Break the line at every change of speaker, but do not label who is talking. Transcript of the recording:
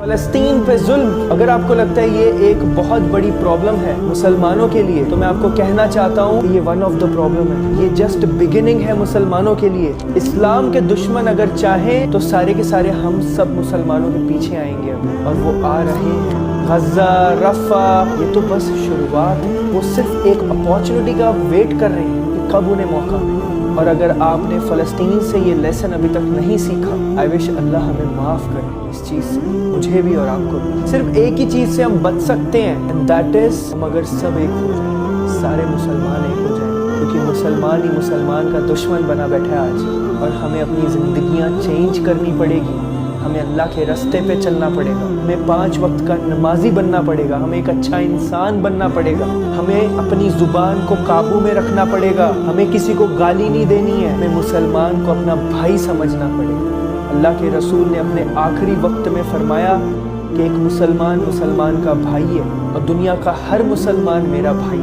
فلسطین پہ ظلم، اگر آپ کو لگتا ہے یہ ایک بہت بڑی پرابلم ہے مسلمانوں کے لیے، تو میں آپ کو کہنا چاہتا ہوں کہ یہ ون آف دا پرابلم ہے، یہ جسٹ بگننگ ہے مسلمانوں کے لیے۔ اسلام کے دشمن اگر چاہیں تو سارے کے سارے ہم سب مسلمانوں کے پیچھے آئیں گے اب، اور وہ آ رہے ہیں۔ غزہ، رفح، یہ تو بس شروعات ہے، وہ صرف ایک اپارچونٹی کا ویٹ کر رہے ہیں کہ کب انہیں موقع ملے۔ اور اگر آپ نے فلسطین سے یہ لیسن ابھی تک نہیں سیکھا، آئی وش اللہ ہمیں معاف کرے اس چیز سے، مجھے بھی اور آپ کو بھی۔ صرف ایک ہی چیز سے ہم بچ سکتے ہیں، and that is ہم اگر سب ایک ہو جائیں، سارے مسلمان ایک ہو جائیں، کیونکہ مسلمان ہی مسلمان کا دشمن بنا بیٹھا ہے آج، اور ہمیں اپنی زندگیاں چینج کرنی پڑے گی، ہمیں اللہ کے راستے پہ چلنا پڑے گا، ہمیں 5 وقت کا نمازی بننا پڑے گا، ہمیں ایک اچھا انسان بننا پڑے گا، ہمیں اپنی زبان کو قابو میں رکھنا پڑے گا، ہمیں کسی کو گالی نہیں دینی ہے، ہمیں مسلمان کو اپنا بھائی سمجھنا پڑے گا۔ اللہ کے رسول نے اپنے آخری وقت میں فرمایا کہ ایک مسلمان مسلمان کا بھائی ہے، اور دنیا کا ہر مسلمان میرا بھائی ہے۔